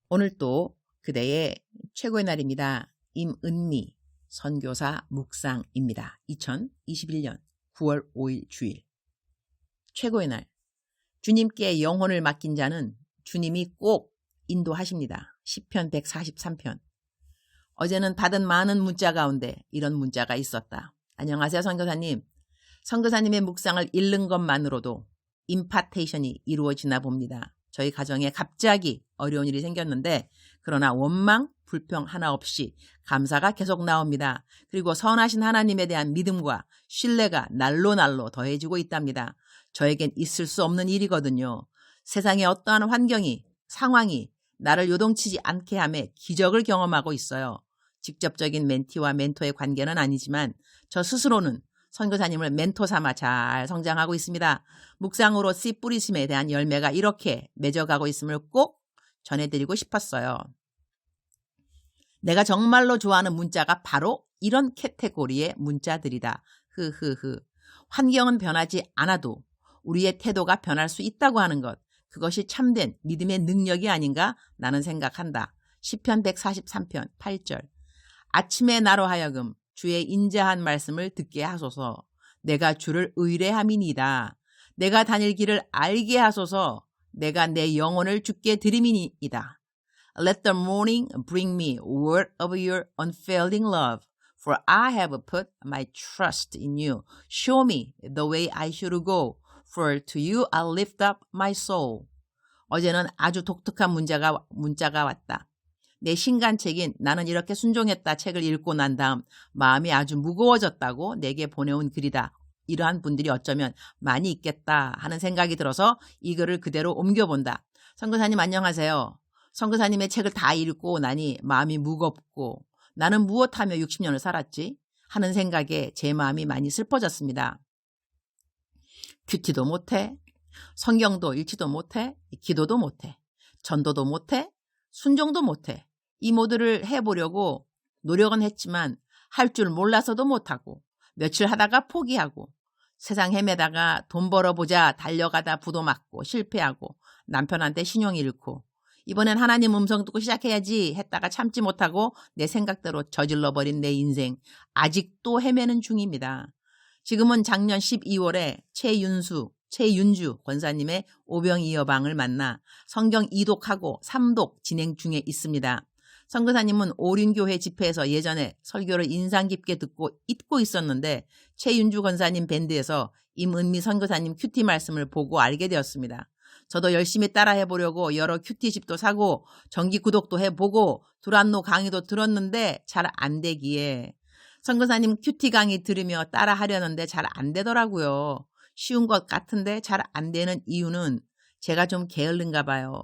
오늘 또 그대의 최고의 날입니다. 임은미 선교사 묵상입니다. 2021년 9월 5일 주일. 최고의 날. 주님께 영혼을 맡긴 자는 주님이 꼭 인도하십니다. 시편 143편. 어제는 받은 많은 문자 가운데 이런 문자가 있었다. 안녕하세요, 선교사님. 선교사님의 묵상을 읽는 것만으로도 임파테이션이 이루어지나 봅니다. 저희 가정에 갑자기 어려운 일이 생겼는데 그러나 원망, 불평 하나 없이 감사가 계속 나옵니다. 그리고 선하신 하나님에 대한 믿음과 신뢰가 날로 더해지고 있답니다. 저에겐 있을 수 없는 일이거든요. 세상의 어떠한 환경이, 상황이 나를 요동치지 않게 함에 기적을 경험하고 있어요. 직접적인 멘티와 멘토의 관계는 아니지만 저 스스로는 선교사님을 멘토 삼아 잘 성장하고 있습니다. 묵상으로 씨 뿌리심에 대한 열매가 이렇게 맺어가고 있음을 꼭 전해드리고 싶었어요. 내가 정말로 좋아하는 문자가 바로 이런 캐테고리의 문자들이다. 환경은 변하지 않아도 우리의 태도가 변할 수 있다고 하는 것. 그것이 참된 믿음의 능력이 아닌가 나는 생각한다. 시편 143편 8절. 아침에 나로 하여금 주의 인자한 말씀을 듣게 하소서. 내가 주를 의뢰함이니이다. 내가 다닐 길을 알게 하소서. 내가 내 영혼을 주께 드림이니이다. Let the morning bring me word of your unfailing love, for I have put my trust in you. Show me the way I should go, for to you I lift up my soul. 어제는 아주 독특한 문자가 왔다. 내 신간책인 나는 이렇게 순종했다 책을 읽고 난 다음 마음이 아주 무거워졌다고 내게 보내온 글이다. 이러한 분들이 어쩌면 많이 있겠다 하는 생각이 들어서 이 글을 그대로 옮겨본다. 선교사님 안녕하세요. 선교사님의 책을 다 읽고 나니 마음이 무겁고 나는 무엇하며 60년을 살았지? 하는 생각에 제 마음이 많이 슬퍼졌습니다. 큐티도 못해, 성경도 읽지도 못해, 기도도 못해, 전도도 못해, 순종도 못해. 이 모두를 해보려고 노력은 했지만 할 줄 몰라서도 못하고 며칠 하다가 포기하고 세상 헤매다가 돈 벌어보자 달려가다 부도 맞고 실패하고 남편한테 신용 잃고 이번엔 하나님 음성 듣고 시작해야지 했다가 참지 못하고 내 생각대로 저질러버린 내 인생 아직도 헤매는 중입니다. 지금은 작년 12월에 최윤주 권사님의 오병이어방을 만나 성경 2독하고 3독 진행 중에 있습니다. 선교사님은 오륜교회 집회에서 예전에 설교를 인상 깊게 듣고 잊고 있었는데 최윤주 권사님 밴드에서 임은미 선교사님 큐티 말씀을 보고 알게 되었습니다. 저도 열심히 따라해보려고 여러 큐티집도 사고 정기 구독도 해보고 두란노 강의도 들었는데 잘 안 되기에 선교사님 큐티 강의 들으며 따라하려는데 잘 안 되더라고요. 쉬운 것 같은데 잘 안 되는 이유는 제가 좀 게을른가 봐요.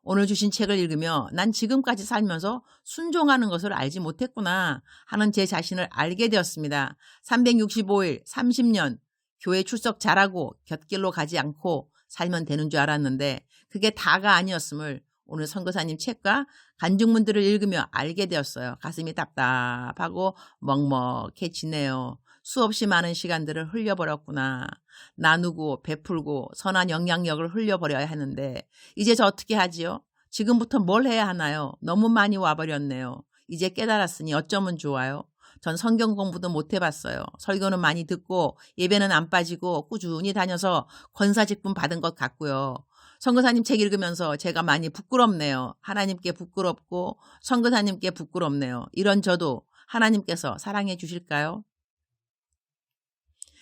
오늘 주신 책을 읽으며 난 지금까지 살면서 순종하는 것을 알지 못했구나 하는 제 자신을 알게 되었습니다. 365일 30년 교회 출석 잘하고 곁길로 가지 않고 살면 되는 줄 알았는데 그게 다가 아니었음을 오늘 선교사님 책과 간증문들을 읽으며 알게 되었어요. 가슴이 답답하고 먹먹해지네요. 수없이 많은 시간들을 흘려버렸구나. 나누고 베풀고 선한 영향력을 흘려버려야 하는데 이제 저 어떻게 하지요? 지금부터 뭘 해야 하나요? 너무 많이 와버렸네요. 이제 깨달았으니 어쩌면 좋아요? 전 성경 공부도 못 해봤어요. 설교는 많이 듣고 예배는 안 빠지고 꾸준히 다녀서 권사직분 받은 것 같고요. 선교사님 책 읽으면서 제가 많이 부끄럽네요. 하나님께 부끄럽고 선교사님께 부끄럽네요. 이런 저도 하나님께서 사랑해 주실까요?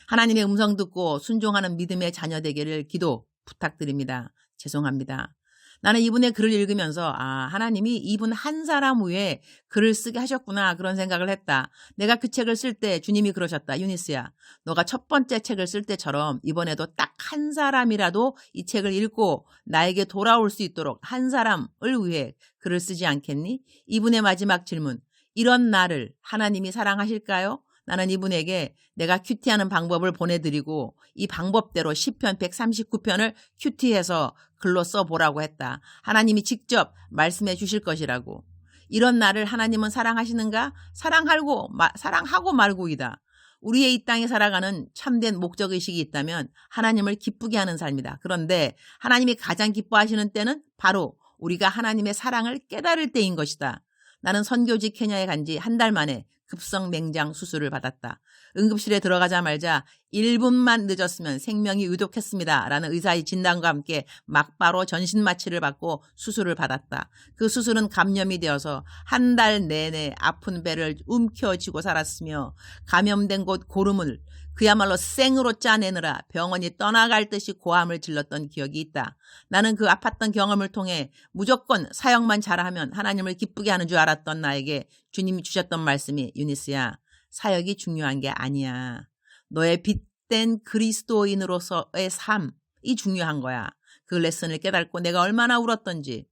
하나님의 음성 듣고 순종하는 믿음의 자녀 되기를 기도 부탁드립니다. 죄송합니다. 나는 이분의 글을 읽으면서 하나님이 이분 한 사람 위에 글을 쓰게 하셨구나 그런 생각을 했다. 내가 그 책을 쓸 때 주님이 그러셨다. 유니스야, 너가 첫 번째 책을 쓸 때처럼 이번에도 딱 한 사람이라도 이 책을 읽고 나에게 돌아올 수 있도록 한 사람을 위해 글을 쓰지 않겠니? 이분의 마지막 질문. 이런 나를 하나님이 사랑하실까요? 나는 이분에게 내가 큐티하는 방법을 보내드리고 이 방법대로 시편 139편을 큐티해서 글로 써보라고 했다. 하나님이 직접 말씀해 주실 것이라고. 이런 나를 하나님은 사랑하시는가? 사랑하고 말고이다. 우리의 이 땅에 살아가는 참된 목적의식이 있다면 하나님을 기쁘게 하는 삶이다. 그런데 하나님이 가장 기뻐하시는 때는 바로 우리가 하나님의 사랑을 깨달을 때인 것이다. 나는 선교지 케냐에 간 지 한 달 만에 급성 맹장 수술을 받았다. 응급실에 들어가자마자 1분만 늦었으면 생명이 위독했습니다. 라는 의사의 진단과 함께 막바로 전신마취를 받고 수술을 받았다. 그 수술은 감염이 되어서 한 달 내내 아픈 배를 움켜쥐고 살았으며 감염된 곳 고름을 그야말로 생으로 짜내느라 병원이 떠나갈 듯이 고함을 질렀던 기억이 있다. 나는 그 아팠던 경험을 통해 무조건 사역만 잘하면 하나님을 기쁘게 하는 줄 알았던 나에게 주님이 주셨던 말씀이 유니스야, 사역이 중요한 게 아니야. 너의 빛된 그리스도인으로서의 삶이 중요한 거야. 그 레슨을 깨닫고 내가 얼마나 울었던지.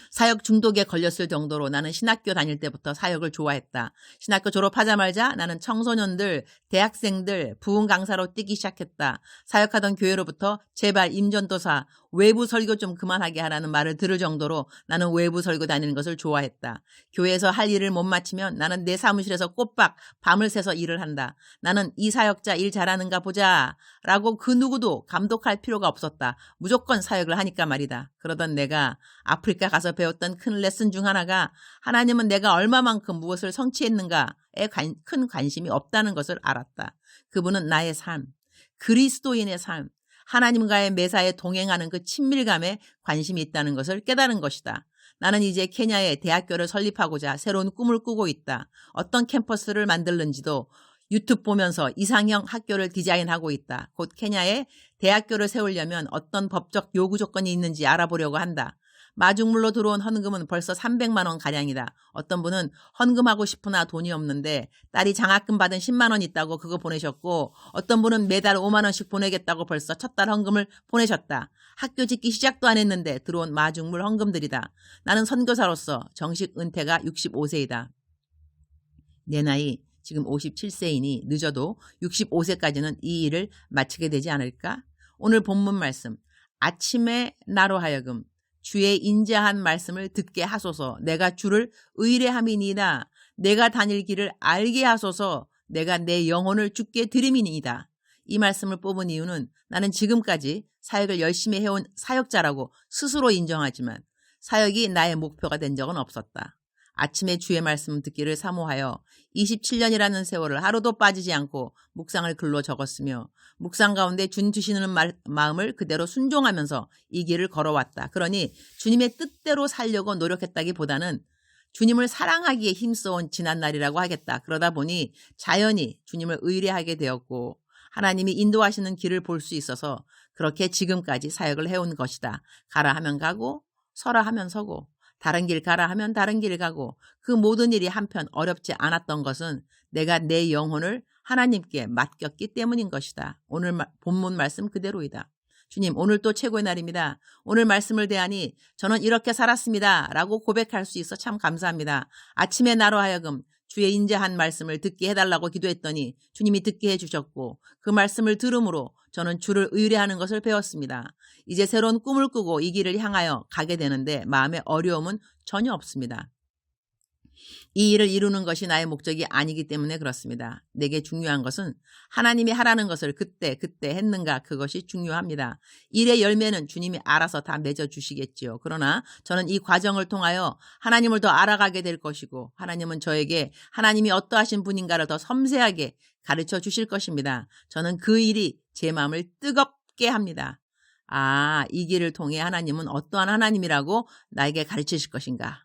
사역 중독에 걸렸을 정도로 나는 신학교 다닐 때부터 사역을 좋아했다. 신학교 졸업하자마자 나는 청소년들, 대학생들, 부흥 강사로 뛰기 시작했다. 사역하던 교회로부터 제발 임전도사, 외부 설교 좀 그만하게 하라는 말을 들을 정도로 나는 외부 설교 다니는 것을 좋아했다. 교회에서 할 일을 못 마치면 나는 내 사무실에서 꼬박 밤을 새서 일을 한다. 나는 이 사역자 일 잘하는가 보자 라고 그 누구도 감독할 필요가 없었다. 무조건 사역을 하니까 말이다. 그러던 내가 아프리카 가서 배웠던 큰 레슨 중 하나가 하나님은 내가 얼마만큼 무엇을 성취했는가에 큰 관심이 없다는 것을 알았다. 그분은 나의 삶, 그리스도인의 삶, 하나님과의 매사에 동행하는 그 친밀감에 관심이 있다는 것을 깨달은 것이다. 나는 이제 케냐에 대학교를 설립하고자 새로운 꿈을 꾸고 있다. 어떤 캠퍼스를 만들는지도 유튜브 보면서 이상형 학교를 디자인하고 있다. 곧 케냐에 대학교를 세우려면 어떤 법적 요구 조건이 있는지 알아보려고 한다. 마중물로 들어온 헌금은 벌써 300만 원 가량이다. 어떤 분은 헌금하고 싶으나 돈이 없는데 딸이 장학금 받은 10만 원 있다고 그거 보내셨고, 어떤 분은 매달 5만 원씩 보내겠다고 벌써 첫 달 헌금을 보내셨다. 학교 짓기 시작도 안 했는데 들어온 마중물 헌금들이다. 나는 선교사로서 정식 은퇴가 65세이다. 내 나이 지금 57세이니 늦어도 65세까지는 이 일을 마치게 되지 않을까? 오늘 본문 말씀, 아침에 나로 하여금 주의 인자한 말씀을 듣게 하소서. 내가 주를 의뢰함이니이다. 내가 다닐 길을 알게 하소서. 내가 내 영혼을 주께 드림이니이다. 이 말씀을 뽑은 이유는 나는 지금까지 사역을 열심히 해온 사역자라고 스스로 인정하지만 사역이 나의 목표가 된 적은 없었다. 아침에 주의 말씀 듣기를 사모하여 27년이라는 세월을 하루도 빠지지 않고 묵상을 글로 적었으며 묵상 가운데 주님 주시는 마음을 그대로 순종하면서 이 길을 걸어왔다. 그러니 주님의 뜻대로 살려고 노력했다기보다는 주님을 사랑하기에 힘써온 지난날이라고 하겠다. 그러다 보니 자연히 주님을 의뢰하게 되었고 하나님이 인도하시는 길을 볼 수 있어서 그렇게 지금까지 사역을 해온 것이다. 가라 하면 가고 서라 하면 서고 다른 길 가라 하면 다른 길 가고 그 모든 일이 한편 어렵지 않았던 것은 내가 내 영혼을 하나님께 맡겼기 때문인 것이다. 오늘 본문 말씀 그대로이다. 주님, 오늘 또 최고의 날입니다. 오늘 말씀을 대하니 저는 이렇게 살았습니다. 라고 고백할 수 있어 참 감사합니다. 아침에 나로 하여금 주의 인자한 말씀을 듣게 해달라고 기도했더니 주님이 듣게 해주셨고 그 말씀을 들음으로 저는 주를 의뢰하는 것을 배웠습니다. 이제 새로운 꿈을 꾸고 이 길을 향하여 가게 되는데 마음에 어려움은 전혀 없습니다. 이 일을 이루는 것이 나의 목적이 아니기 때문에 그렇습니다. 내게 중요한 것은 하나님이 하라는 것을 그때 했는가, 그것이 중요합니다. 일의 열매는 주님이 알아서 다 맺어주시겠지요. 그러나 저는 이 과정을 통하여 하나님을 더 알아가게 될 것이고 하나님은 저에게 하나님이 어떠하신 분인가를 더 섬세하게 가르쳐 주실 것입니다. 저는 그 일이 제 마음을 뜨겁게 합니다. 아, 이 길을 통해 하나님은 어떠한 하나님이라고 나에게 가르치실 것인가?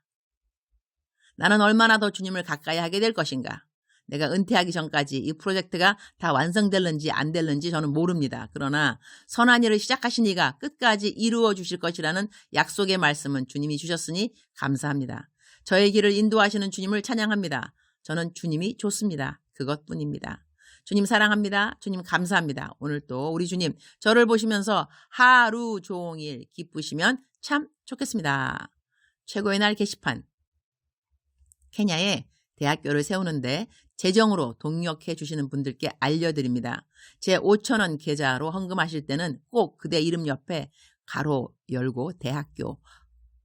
나는 얼마나 더 주님을 가까이 하게 될 것인가? 내가 은퇴하기 전까지 이 프로젝트가 다 완성될는지 안 될는지 저는 모릅니다. 그러나 선한 일을 시작하신 이가 끝까지 이루어 주실 것이라는 약속의 말씀은 주님이 주셨으니 감사합니다. 저의 길을 인도하시는 주님을 찬양합니다. 저는 주님이 좋습니다. 그것뿐입니다. 주님 사랑합니다. 주님 감사합니다. 오늘 또 우리 주님 저를 보시면서 하루 종일 기쁘시면 참 좋겠습니다. 최고의 날 게시판. 케냐에 대학교를 세우는데 재정으로 동력해 주시는 분들께 알려드립니다. 제 5,000원 계좌로 헌금하실 때는 꼭 그대 이름 옆에 가로 열고 대학교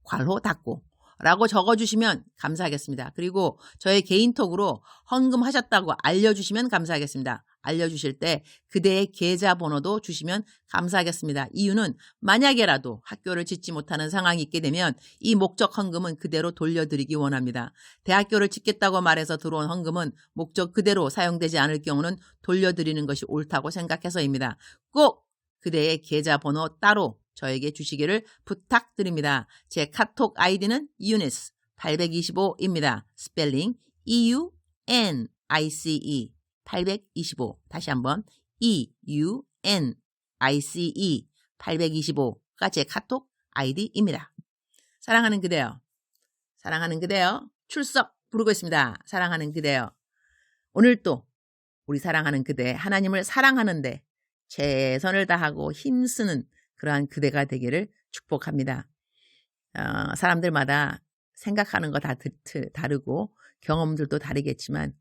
괄호 닫고 라고 적어주시면 감사하겠습니다. 그리고 저의 개인톡으로 헌금하셨다고 알려주시면 감사하겠습니다. 알려주실 때 그대의 계좌번호도 주시면 감사하겠습니다. 이유는 만약에라도 학교를 짓지 못하는 상황이 있게 되면 이 목적 헌금은 그대로 돌려드리기 원합니다. 대학교를 짓겠다고 말해서 들어온 헌금은 목적 그대로 사용되지 않을 경우는 돌려드리는 것이 옳다고 생각해서입니다. 꼭 그대의 계좌번호 따로 저에게 주시기를 부탁드립니다. 제 카톡 아이디는 유니스 825입니다. 스펠링 EUNICE 825. 다시 한번 EUNICE 825가 제 카톡 아이디입니다. 사랑하는 그대여, 사랑하는 그대여, 출석 부르고 있습니다. 사랑하는 그대여, 오늘 또 우리 사랑하는 그대, 하나님을 사랑하는데 최선을 다하고 힘쓰는 그러한 그대가 되기를 축복합니다. 사람들마다 생각하는 거 다 다르고 경험들도 다르겠지만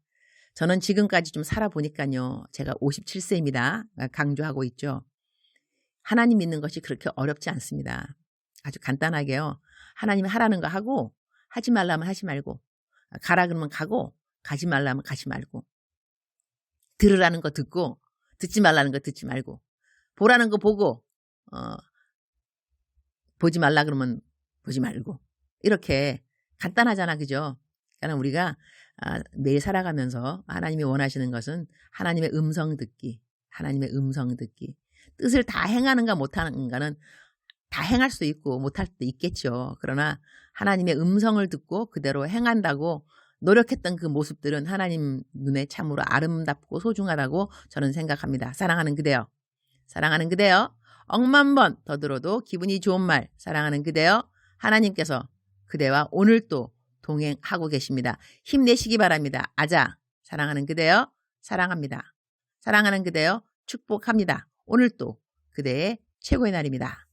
저는 지금까지 좀 살아보니까요. 제가 57세입니다. 강조하고 있죠. 하나님 믿는 것이 그렇게 어렵지 않습니다. 아주 간단하게요. 하나님이 하라는 거 하고 하지 말라면 하지 말고 가라 그러면 가고 가지 말라면 가지 말고 들으라는 거 듣고 듣지 말라는 거 듣지 말고 보라는 거 보고 보지 말라 그러면 보지 말고 이렇게 간단하잖아. 그죠? 그러니까 우리가 매일 살아가면서 하나님이 원하시는 것은 하나님의 음성 듣기, 하나님의 음성 듣기. 뜻을 다 행하는가 못하는가는 다 행할 수도 있고 못할 수도 있겠죠. 그러나 하나님의 음성을 듣고 그대로 행한다고 노력했던 그 모습들은 하나님 눈에 참으로 아름답고 소중하다고 저는 생각합니다. 사랑하는 그대여, 사랑하는 그대여, 억만 번 더 들어도 기분이 좋은 말, 사랑하는 그대여, 하나님께서 그대와 오늘 또 동행하고 계십니다. 힘내시기 바랍니다. 아자, 사랑하는 그대여, 사랑합니다. 사랑하는 그대여, 축복합니다. 오늘 또 그대의 최고의 날입니다.